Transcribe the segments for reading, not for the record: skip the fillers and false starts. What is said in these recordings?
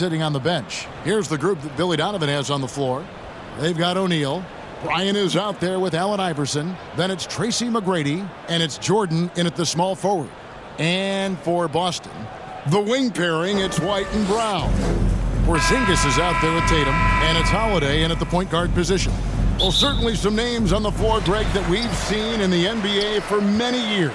sitting on the bench. Here's the group that Billy Donovan has on the floor. They've got O'Neal. Brian is out there with Allen Iverson. Then it's Tracy McGrady, and it's Jordan in at the small forward. And for Boston, the wing pairing, it's White and Brown. Porzingis is out there with Tatum, and it's Holiday in at the point guard position. Well, certainly some names on the floor, Greg, that we've seen in the NBA for many years.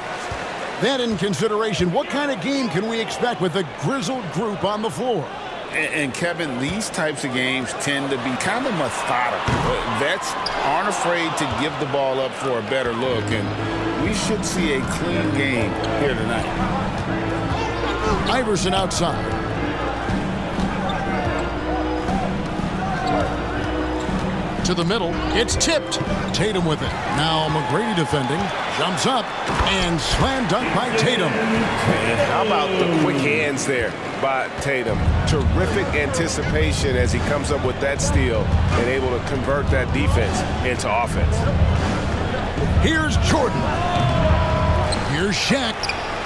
That in consideration, what kind of game can we expect with a grizzled group on the floor? And Kevin, these types of games tend to be kind of methodical. Vets aren't afraid to give the ball up for a better look, and we should see a clean game here tonight. Iverson outside. To the middle, it's tipped. Tatum with it. Now McGrady defending, jumps up, and slam dunk by Tatum. And how about the quick hands there by Tatum? Terrific anticipation as he comes up with that steal and able to convert that defense into offense. Here's Jordan. Here's Shaq.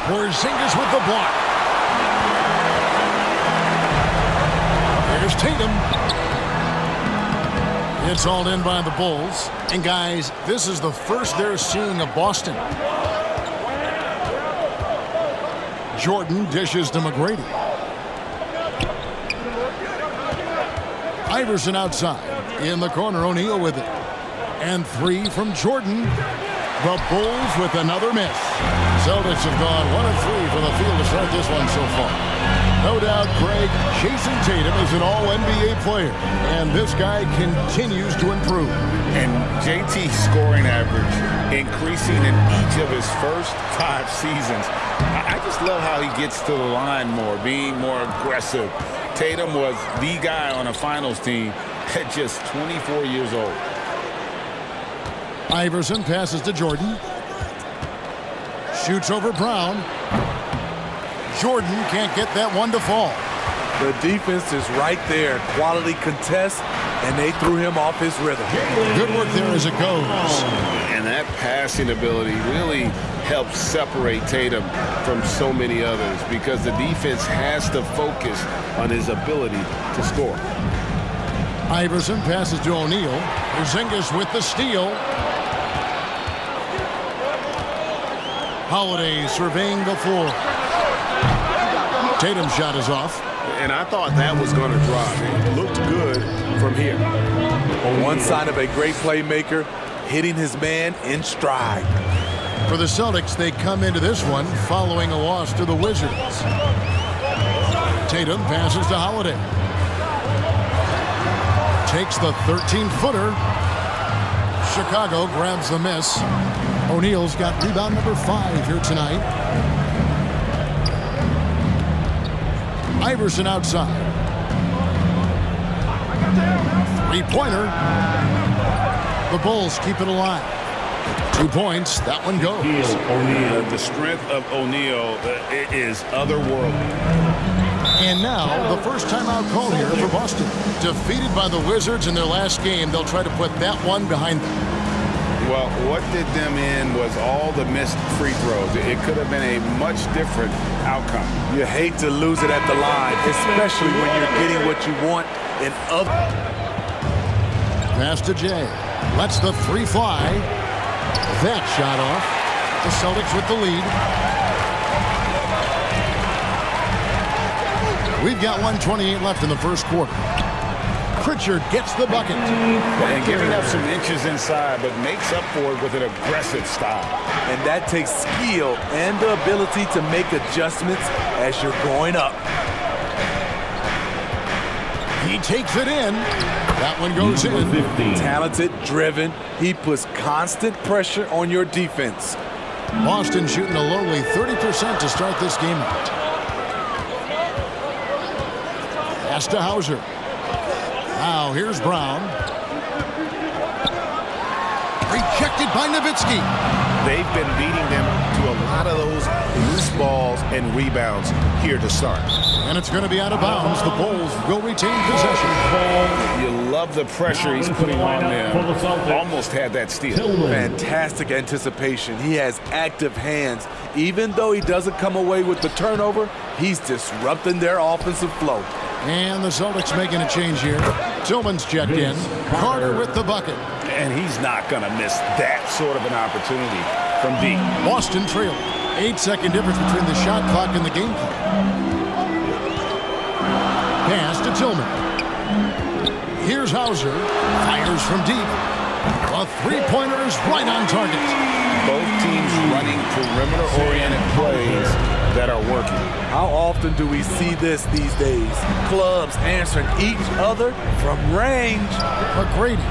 Porzingis with the block. Here's Tatum. It's all in by the Bulls. And guys, this is the first they're seeing of Boston. Jordan dishes to McGrady. Iverson outside. In the corner, O'Neal with it. And three from Jordan. The Bulls with another miss. Celtics have gone 1 of 3 from the field to start this one so far. No doubt, Greg, Jason Tatum is an all-NBA player, and this guy continues to improve. And JT's scoring average increasing in each of his first 5 seasons. I just love how he gets to the line more, being more aggressive. Tatum was the guy on a finals team at just 24 years old. Iverson passes to Jordan. Shoots over Brown. Jordan can't get that one to fall. The defense is right there. Quality contest, and they threw him off his rhythm. Good work there as it goes. And that passing ability really helps separate Tatum from so many others because the defense has to focus on his ability to score. Iverson passes to O'Neal. Porzingis with the steal. Holiday surveying the floor. Tatum's shot is off. And I thought that was going to drop. It looked good from here. One sign of a great playmaker, hitting his man in stride. For the Celtics, they come into this one following a loss to the Wizards. Tatum passes to Holiday. Takes the 13-footer. Chicago grabs the miss. O'Neal's got rebound number 5 here tonight. Iverson outside. Three-pointer. The Bulls keep it alive. 2 points. That one goes. The strength of O'Neal is otherworldly. And now, the first timeout call here for Boston. Defeated by the Wizards in their last game, they'll try to put that one behind them. Well, what did them in was all the missed free throws. It could have been a much different outcome. You hate to lose it at the line, especially when you're getting what you want in other. Pass to Jay. Lets the 3 fly. That shot off. The Celtics with the lead. We've got 1:28 left in the first quarter. Pritchard gets the bucket. And giving up some inches inside, but makes up for it with an aggressive style. And that takes skill and the ability to make adjustments as you're going up. He takes it in. That one goes in. Talented, driven. He puts constant pressure on your defense. Boston shooting a lowly 30% to start this game out. Pass to Hauser. Now here's Brown. Rejected by Nowitzki. They've been beating them to a lot of those loose balls and rebounds here to start. And it's going to be out of bounds. The Bulls will retain possession. You love the pressure he's putting on them. Almost had that steal. Fantastic anticipation. He has active hands. Even though he doesn't come away with the turnover, he's disrupting their offensive flow. And the Celtics making a change here. Tillman's checked in. Carter with the bucket. And he's not going to miss that sort of an opportunity from deep. Boston trail. 8-second difference between the shot clock and the game clock. Pass to Tillman. Here's Hauser. Fires from deep. A three-pointer is right on target. Both teams running perimeter-oriented plays that are working. How often do we see this these days? Clubs answering each other from range. McGrady.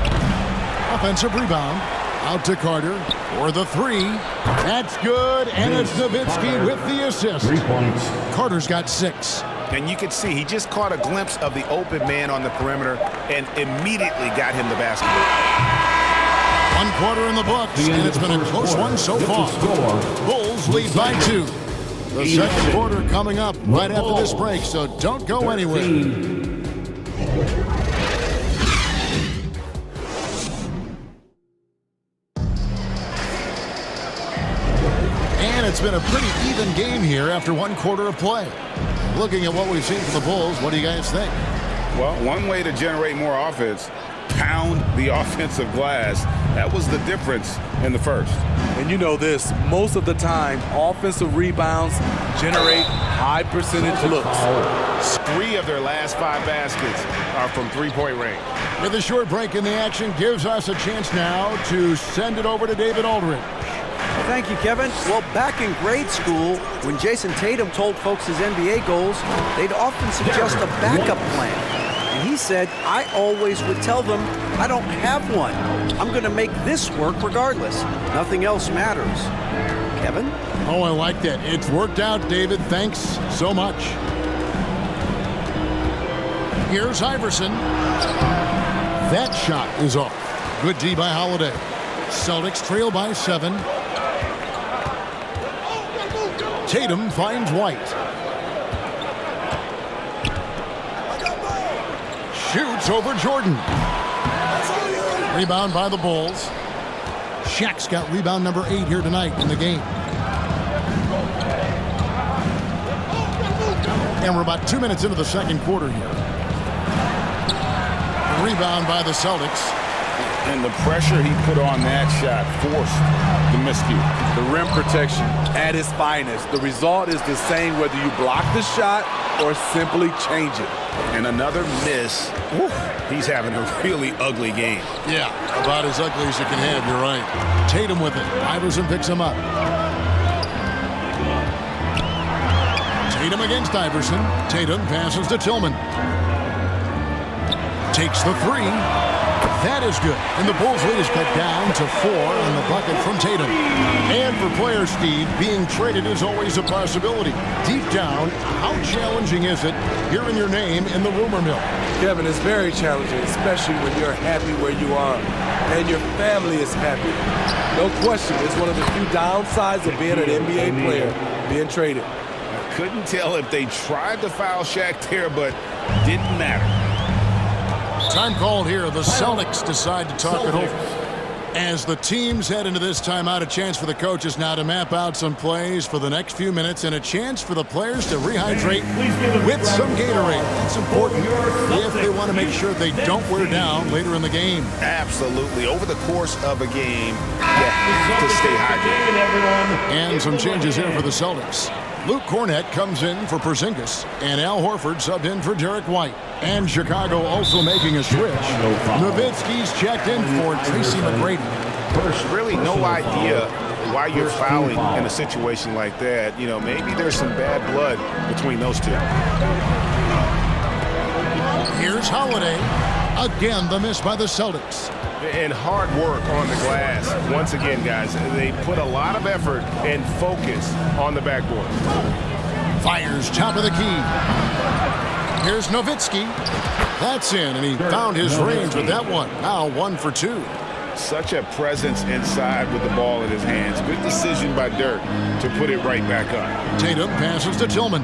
Offensive rebound. Out to Carter for the three. That's good, and it's Nowitzki with the assist. 3 points. Carter's got 6. And you can see he just caught a glimpse of the open man on the perimeter and immediately got him the basketball. 1 quarter in the books, and it's been a close one so far. Bulls lead by 2. The second quarter coming up right after this break, so don't go anywhere. And it's been a pretty even game here after 1 quarter of play. Looking at what we've seen from the Bulls, what do you guys think? Well, one way to generate more offense, pound the offensive glass. That was the difference in the first. And you know this, most of the time, offensive rebounds generate high percentage looks. 3 of their last 5 baskets are from three-point range. With a short break in the action, gives us a chance now to send it over to David Aldridge. Thank you, Kevin. Well, back in grade school, when Jason Tatum told folks his NBA goals, they'd often suggest a backup plan. And he said, I always would tell them, I don't have one. I'm going to make this work regardless. Nothing else matters. Kevin? Oh, I like that. It's worked out, David. Thanks so much. Here's Iverson. That shot is off. Good D by Holiday. Celtics trail by 7. Tatum finds White. Shoots over Jordan. Rebound by the Bulls. Shaq's got rebound number 8 here tonight in the game. And we're about 2 minutes into the second quarter here. Rebound by the Celtics. And the pressure he put on that shot forced the miscue. The rim protection at its finest. The result is the same whether you block the shot or simply change it. And another miss. He's having a really ugly game. Yeah, about as ugly as you can have, you're right. Tatum with it. Iverson picks him up. Tatum against Iverson. Tatum passes to Tillman. Takes the 3. That is good. And the Bulls lead is cut down to 4 on the bucket from Tatum. And for player Steve, being traded is always a possibility. Deep down, how challenging is it hearing your name in the rumor mill? Kevin, it's very challenging, especially when you're happy where you are and your family is happy. No question, it's one of the few downsides of being an NBA player, being traded. I couldn't tell if they tried to foul Shaq there, but didn't matter. Time called here. The Celtics decide to talk it over. As the teams head into this timeout, a chance for the coaches now to map out some plays for the next few minutes and a chance for the players to rehydrate with some Gatorade. That's important if they want to make sure they don't wear down later in the game. Absolutely. Over the course of a game, you have to stay hydrated. And some changes here for the Celtics. Luke Cornett comes in for Porzingis, and Al Horford subbed in for Derek White. And Chicago also making a switch. Nowitzki's checked in for Tracy McGrady. There's really no idea why you're fouling in a situation like that. You know, maybe there's some bad blood between those two. Here's Holiday. Again, the miss by the Celtics. And hard work on the glass. Once again, guys, they put a lot of effort and focus on the backboard. Fires top of the key. Here's Nowitzki. That's in, and he found his range with that one. Now 1 for 2. Such a presence inside with the ball in his hands. Good decision by Dirk to put it right back up. Tatum passes to Tillman.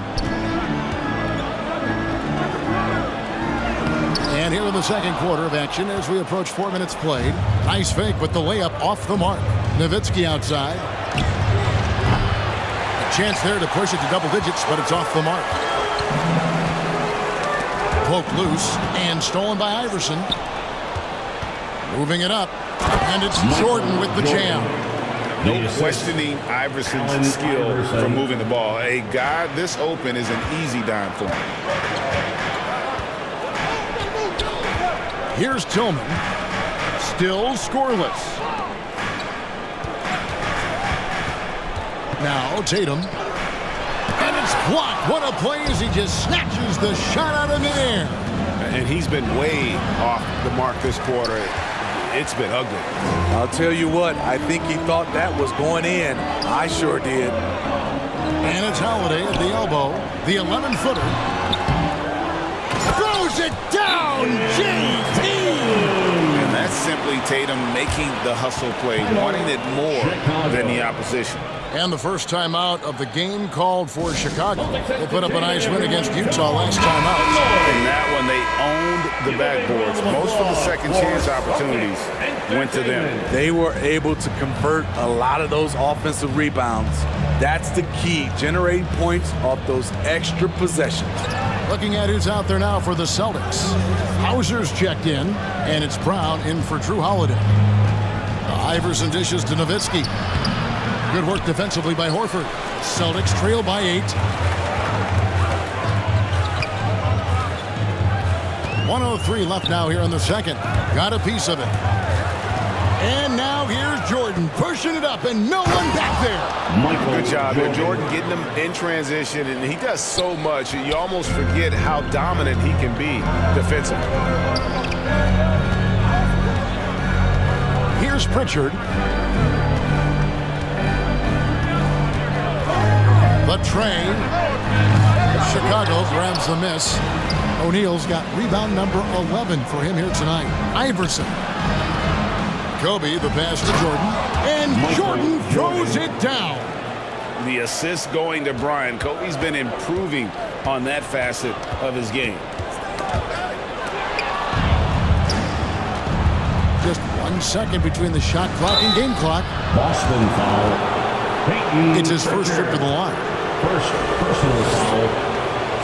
And here in the second quarter of action as we approach 4 minutes played. Nice fake with the layup off the mark. Nowitzki outside. A chance there to push it to double digits, but it's off the mark. Poked loose and stolen by Iverson. Moving it up. And it's Jordan with the jam. No questioning Iverson's skill for moving the ball. A guy this open is an easy dime for him. Here's Tillman. Still scoreless. Now Tatum. And it's blocked. What a play as he just snatches the shot out of midair. And he's been way off the mark this quarter. It's been ugly. I'll tell you what, I think he thought that was going in. I sure did. And it's Holiday at the elbow. The 11-footer. Throws it down, JT! And that's simply Tatum making the hustle play, wanting it more than the opposition. And the first timeout of the game called for Chicago. They put up a nice win against Utah last time out. In that one, they owned the backboards. Most of the second chance opportunities went to them. They were able to convert a lot of those offensive rebounds. That's the key, generating points off those extra possessions. Looking at who's out there now for the Celtics. Hauser's checked in, and it's Brown in for Drew Holiday. Iverson dishes to Nowitzki. Good work defensively by Horford. Celtics trail by 8. 1:03 left now here in the second. Got a piece of it. And now here's Jordan pushing it up and no one back there. Good job there. Jordan getting them in transition, and he does so much. You almost forget how dominant he can be defensively. Here's Pritchard. The tray. Chicago grabs the miss. O'Neal's got rebound number 11 for him here tonight. Iverson. Kobe, the pass to Jordan. And Jordan throws it down. The assist going to Bryant. Kobe's been improving on that facet of his game. Just 1 second between the shot clock and game clock. Boston foul. It's his first trip to the line. First personal foul.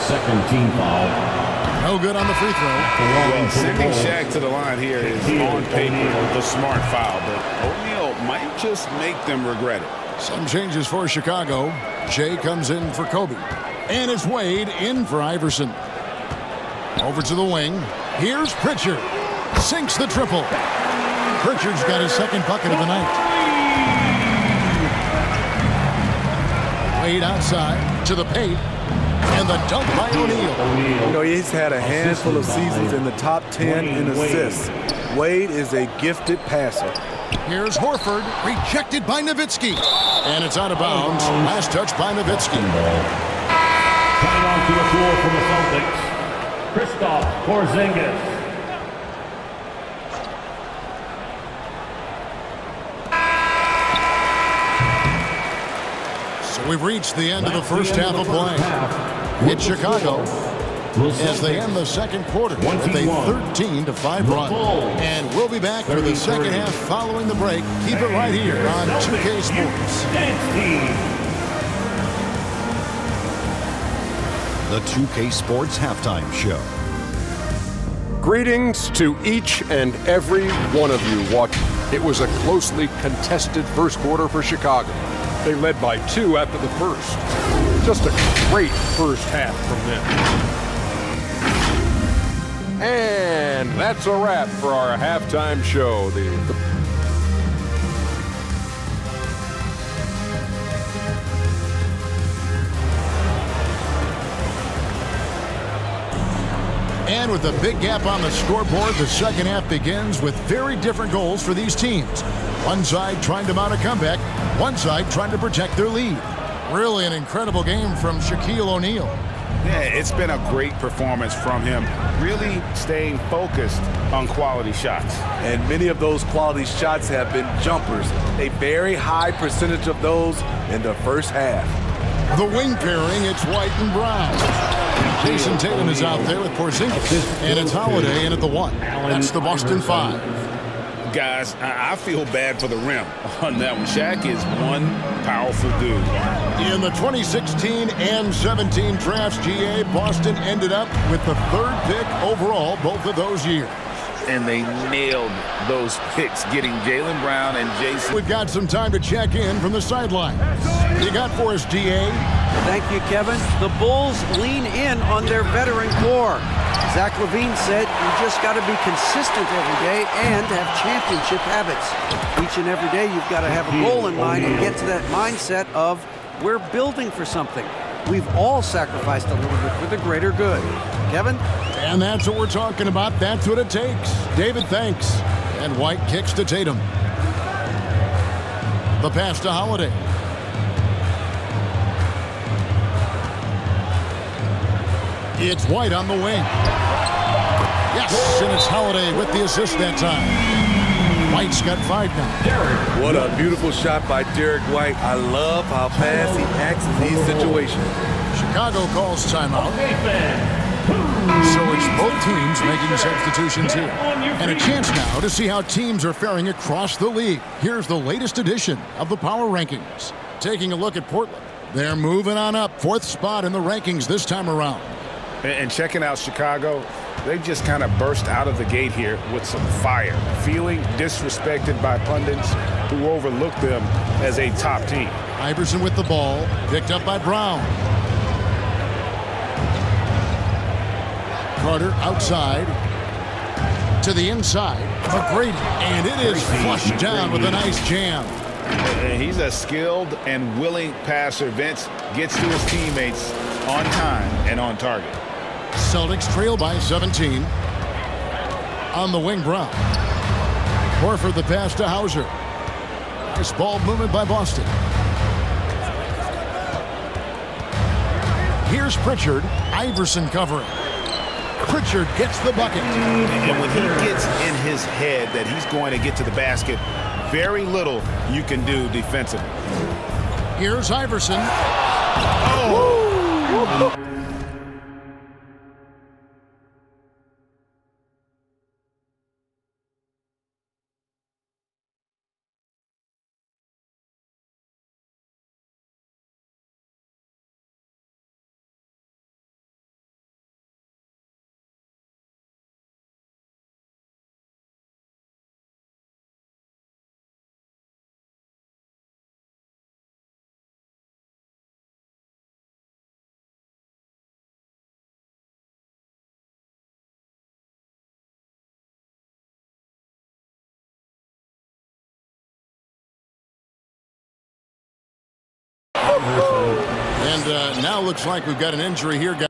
Second team foul. No good on the free throw. Well, sending Shaq to the line here is on paper the smart foul, but O'Neal might just make them regret it. Some changes for Chicago. Jay comes in for Kobe. And it's Wade in for Iverson. Over to the wing. Here's Pritchard. Sinks the triple. Pritchard's got his second bucket of the night. Wade outside to the paint. And the dunk by O'Neal. You know, he's had a handful of seasons in the top 10 in assists. Wade is a gifted passer. Here's Horford, rejected by Nowitzki. And it's out of bounds. Last touch by Nowitzki. Coming onto the floor from the Celtics, Kristaps Porzingis. So we've reached the end of the first half of play. It's Chicago as they end the second quarter with a 13-5 run. And we'll be back for the second half following the break. Keep it right here on 2K Sports. The 2K Sports Halftime Show. Greetings to each and every one of you watching. It was a closely contested first quarter for Chicago. They led by 2 after the first. Just a great first half from them. And that's a wrap for our halftime show. And with a big gap on the scoreboard, the second half begins with very different goals for these teams. One side trying to mount a comeback, one side trying to protect their lead. Really an incredible game from Shaquille O'Neal. Yeah, it's been a great performance from him, really staying focused on quality shots. And many of those quality shots have been jumpers. A very high percentage of those in the first half. The wing pairing, it's White and Brown. Jason Tatum is out there with Porzingis. And it's Holiday in at the 1. That's the Boston 5. Guys, I feel bad for the rim on that one. Shaq is one powerful dude. In the 2016 and 17 drafts, GA, Boston ended up with the 3rd pick overall both of those years. And they nailed those picks, getting Jaylen Brown and Jason. We've got some time to check in from the sideline. You got for us, GA? Thank you, Kevin. The Bulls lean in on their veteran core. Zach LaVine said you just got to be consistent every day and have championship habits. Each and every day you've got to have a goal in mind and get to that mindset of we're building for something. We've all sacrificed a little bit for the greater good. Kevin? And that's what we're talking about. That's what it takes. David, thanks. And White kicks to Tatum. The pass to Holiday. It's White on the wing. Yes, and it's Holiday with the assist that time. White's got 5 now. What a beautiful shot by Derek White. I love how fast he acts in these situations. Chicago calls timeout. So it's both teams making substitutions here. And a chance now to see how teams are faring across the league. Here's the latest edition of the Power Rankings. Taking a look at Portland. They're moving on up. 4th spot in the rankings this time around. And checking out Chicago, they just kind of burst out of the gate here with some fire, feeling disrespected by pundits who overlooked them as a top team. Iverson with the ball, picked up by Brown. Carter outside to the inside. McGrady, and it is flushed down with a nice jam. And he's a skilled and willing passer. Vince gets to his teammates on time and on target. Celtics trail by 17. On the wing, Brown. Horford the pass to Hauser. Nice ball movement by Boston. Here's Pritchard. Iverson covering. Pritchard gets the bucket. And when he gets in his head that he's going to get to the basket, very little you can do defensively. Here's Iverson. Oh! And now looks like we've got an injury here, guys.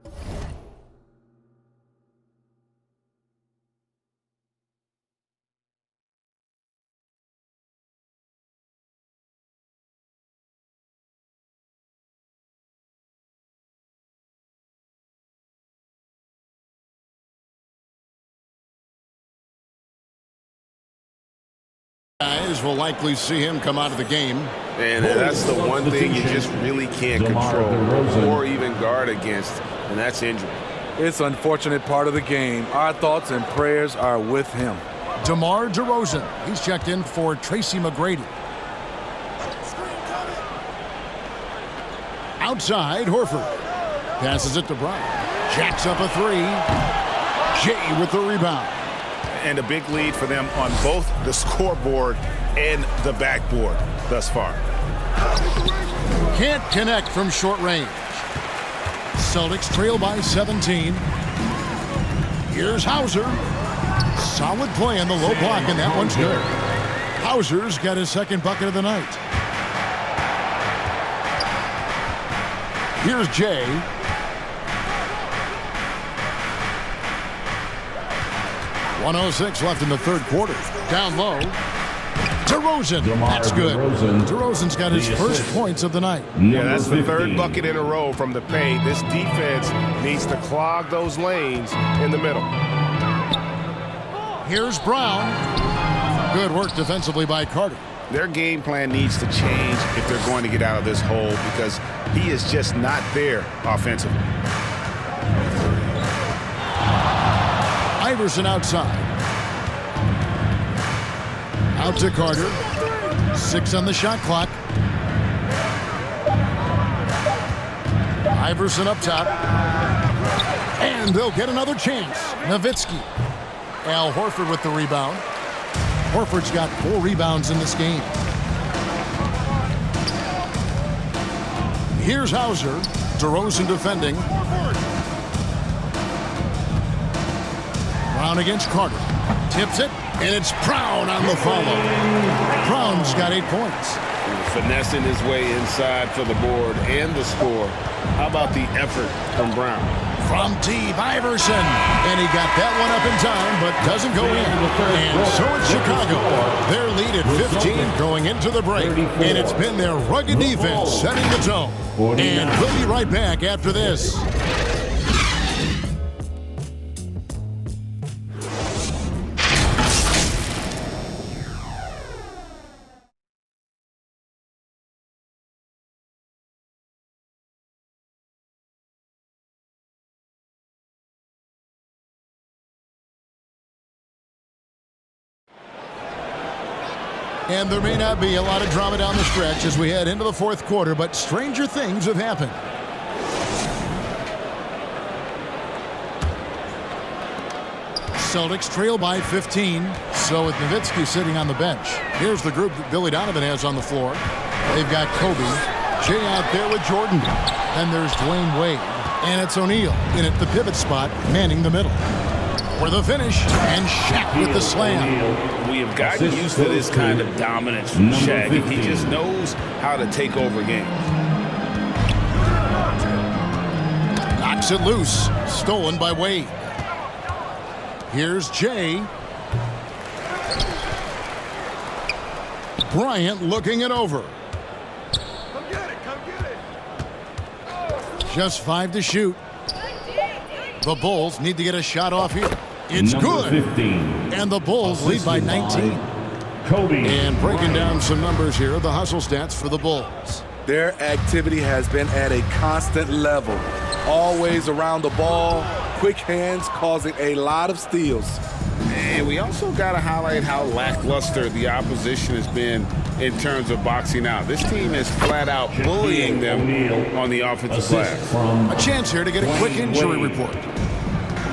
Will likely see him come out of the game. And that's the one thing you just really can't control or even guard against, and that's injury. It's an unfortunate part of the game. Our thoughts and prayers are with him. DeMar DeRozan. He's checked in for Tracy McGrady. Outside, Horford. Passes it to Brown. Jacks up a 3. Jay with the rebound. And a big lead for them on both the scoreboard and the backboard thus far. Can't connect from short range. Celtics trail by 17. Here's Hauser. Solid play on the low block, and that one's good. Hauser's got his 2nd bucket of the night. Here's Jay. .106 left in the 3rd quarter. Down low. DeRozan. That's good. DeRozan's got his first points of the night. Yeah, that's the 3rd bucket in a row from the paint. This defense needs to clog those lanes in the middle. Here's Brown. Good work defensively by Carter. Their game plan needs to change if they're going to get out of this hole because he is just not there offensively. Iverson outside. Out to Carter. 6 on the shot clock. Iverson up top. And they'll get another chance. Nowitzki. Al Horford with the rebound. Horford's got 4 rebounds in this game. Here's Hauser. DeRozan defending. Brown against Carter. Tips it, and it's Brown on the follow. Brown's got 8 points. Finessing his way inside for the board and the score. How about the effort from Brown? From deep, Iverson. And he got that one up in time, but doesn't go in. And so it's Chicago. Their lead at 15 going into the break. And it's been their rugged defense setting the tone. And we'll be right back after this. And there may not be a lot of drama down the stretch as we head into the 4th quarter, but stranger things have happened. Celtics trail by 15. So with Nowitzki sitting on the bench. Here's the group that Billy Donovan has on the floor. They've got Kobe, Jay out there with Jordan. Then there's Dwayne Wade. And it's O'Neal in at the pivot spot, manning the middle. For the finish, and Shaq with the slam. We have gotten used to this kind of dominance from Shaq. He just knows how to take over games. Knocks it loose. Stolen by Wade. Here's Jay. Bryant looking it over. Come get it, come get it. Just 5 to shoot. The Bulls need to get a shot off here. It's good. 15. And the Bulls lead by 19. Kobe. And breaking down some numbers here, the hustle stats for the Bulls. Their activity has been at a constant level. Always around the ball, quick hands causing a lot of steals. And we also got to highlight how lackluster the opposition has been in terms of boxing out. This team is flat out bullying them on the offensive glass. A chance here to get a quick injury report.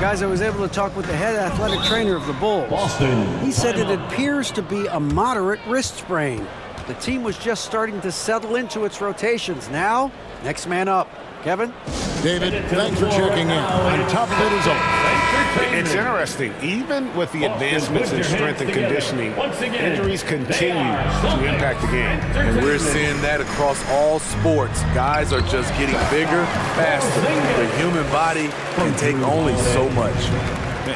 Guys, I was able to talk with the head athletic trainer of the Bulls. Boston. He said it appears to be a moderate wrist sprain. The team was just starting to settle into its rotations. Now, next man up. Kevin? David, thanks for checking in. On top of it is over. It's interesting. Even with the advancements in strength and conditioning, injuries continue to impact the game. And we're seeing that across all sports. Guys are just getting bigger, faster. The human body can take only so much.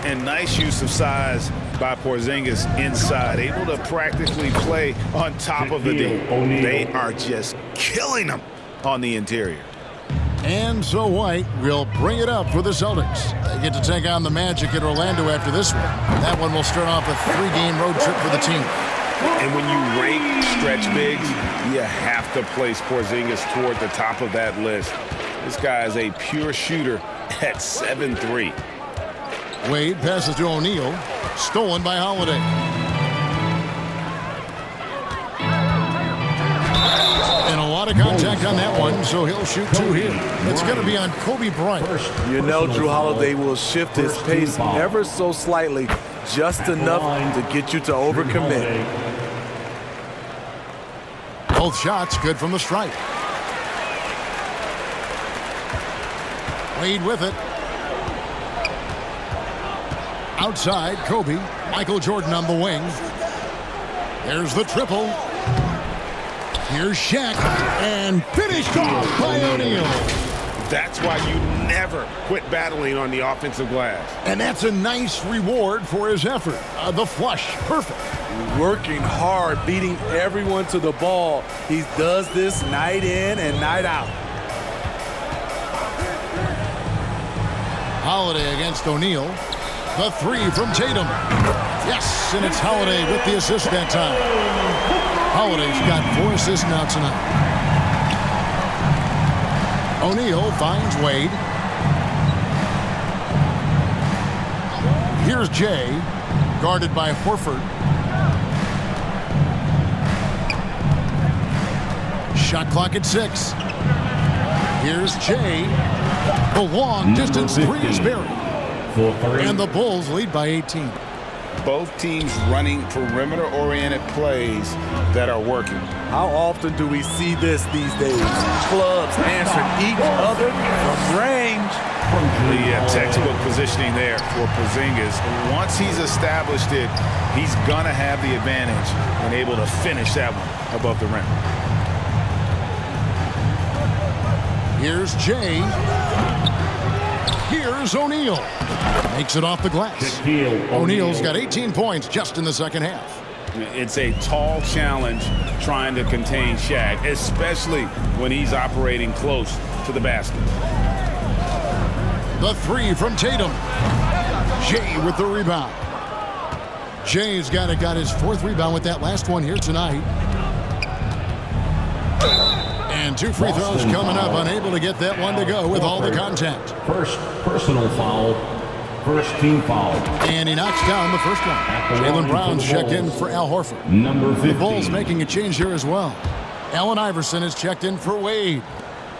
And nice use of size by Porzingis inside, able to practically play on top of the D. They are just killing them on the interior. And so White will bring it up for the Celtics. They get to take on the Magic in Orlando after this one. That one will start off a 3-game road trip for the team. And when you rank stretch bigs, you have to place Porzingis toward the top of that list. This guy is a pure shooter at 7'3". Wade passes to O'Neal. Stolen by Holiday. And a lot of contact on that one, so he'll shoot 2 here. It's going to be on Kobe Bryant. You know Drew Holiday will shift his pace ever so slightly, just enough to get you to overcommit. Both shots good from the stripe. Wade with it. Outside, Kobe. Michael Jordan on the wing. There's the triple. Here's Shaq. And finished off by O'Neal. That's why you never quit battling on the offensive glass. And that's a nice reward for his effort. The flush, perfect. Working hard, beating everyone to the ball. He does this night in and night out. Holiday against O'Neal. The 3 from Tatum. Yes, and it's Holiday with the assist that time. Holiday's got 4 assists now tonight. O'Neal finds Wade. Here's Jay, guarded by Horford. Shot clock at 6. Here's Jay. The long distance three is buried. And the Bulls lead by 18. Both teams running perimeter-oriented plays that are working. How often do we see this these days? Clubs answering each other from range. The textbook positioning there for Porzingis. Once he's established it, he's going to have the advantage and able to finish that one above the rim. Here's Jay. Here's O'Neal. Makes it off the glass. O'Neal's got 18 points just in the second half. It's a tall challenge trying to contain Shaq, especially when he's operating close to the basket. The three from Tatum. Jay with the rebound. Jay's got his fourth rebound with that last one here tonight. And 2 free throws coming up, unable to get that one to go with all the contact. First personal foul. First team foul. And he knocks down the first one. Jaylen Brown's checked in for Al Horford. Number 15. The Bulls making a change here as well. Allen Iverson is checked in for Wade.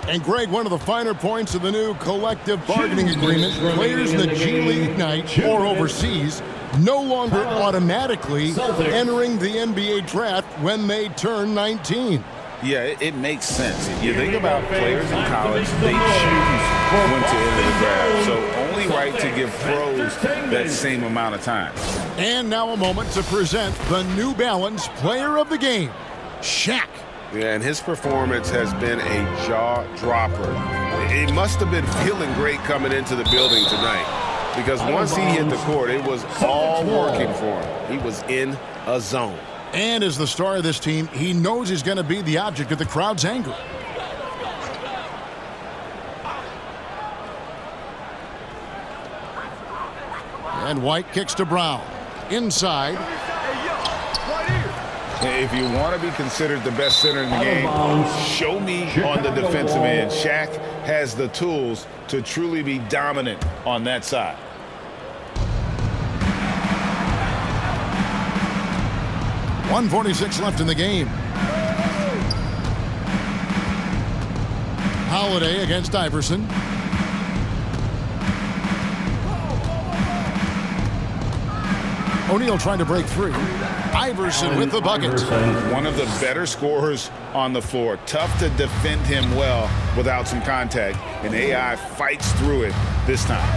And Greg, one of the finer points of the new collective bargaining agreement, players in the G League Ignite or overseas no longer automatically entering the NBA draft when they turn 19. Yeah, it makes sense. If you think about players in college, they choose when to enter the draft. So only right to give pros that same amount of time. And now a moment to present the New Balance Player of the Game, Shaq. Yeah, and his performance has been a jaw-dropper. It must have been feeling great coming into the building tonight because once he hit the court, it was all working for him. He was in a zone. And as the star of this team, he knows he's going to be the object of the crowd's anger. And White kicks to Brown. Inside. If you want to be considered the best center in the game, show me on the defensive end. Shaq has the tools to truly be dominant on that side. .146 left in the game. Holiday against Iverson. O'Neal trying to break through. Iverson with the bucket. One of the better scorers on the floor. Tough to defend him well without some contact. And AI fights through it this time.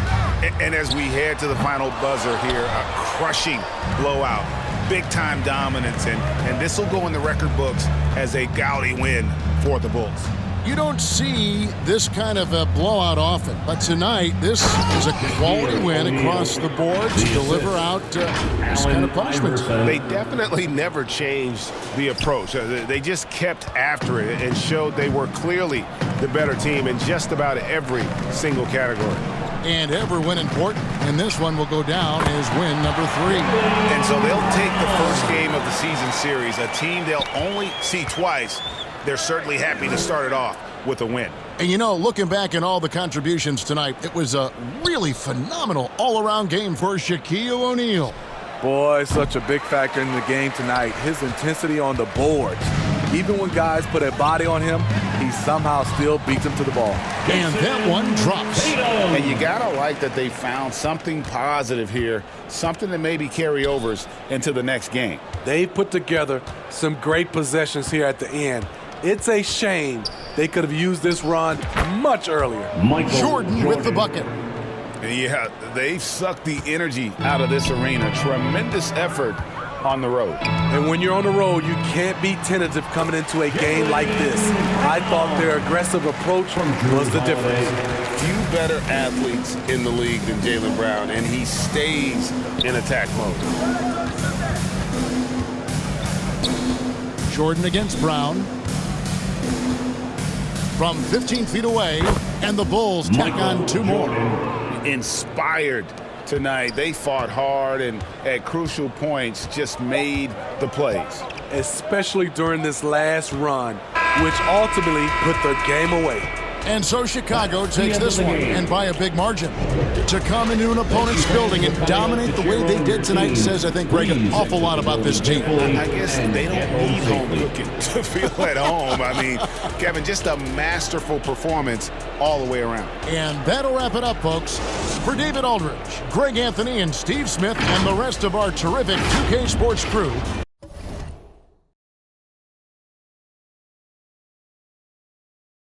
And as we head to the final buzzer here, a crushing blowout. Big-time dominance, and this will go in the record books as a gaudy win for the Bulls. You don't see this kind of a blowout often, but tonight this is a quality win across the board to deliver out this kind of punishment. They definitely never changed the approach. They just kept after it and showed they were clearly the better team in just about every single category. And every win important, and this one will go down as win number 3. And so they'll take the first game of the season series, a team they'll only see twice. They're certainly happy to start it off with a win. And you know, looking back at all the contributions tonight, it was a really phenomenal all-around game for Shaquille O'Neal. Boy, such a big factor in the game tonight. His intensity on the boards. Even when guys put a body on him, he somehow still beats them to the ball. And that one drops. And you gotta like that they found something positive here, something that maybe carryovers into the next game. They put together some great possessions here at the end. It's a shame they could have used this run much earlier. Jordan with the bucket. Yeah, they've sucked the energy out of this arena. Tremendous effort on the road. And when you're on the road, you can't be tentative coming into a game like this. I thought their aggressive approach was the difference. Few better athletes in the league than Jaylen Brown, and he stays in attack mode. Jordan against Brown. From 15 feet away, and the Bulls tack on 2 more. Inspired tonight. They fought hard and at crucial points just made the plays. Especially during this last run, which ultimately put the game away. And so Chicago takes this one, and by a big margin. To come into an opponent's building and dominate the way they did tonight says, I think, Greg, an awful lot about this team. I guess they don't need home cooking to feel at home. I mean, Kevin, just a masterful performance all the way around. And that'll wrap it up, folks. For David Aldridge, Greg Anthony, and Steve Smith, and the rest of our terrific 2K Sports crew,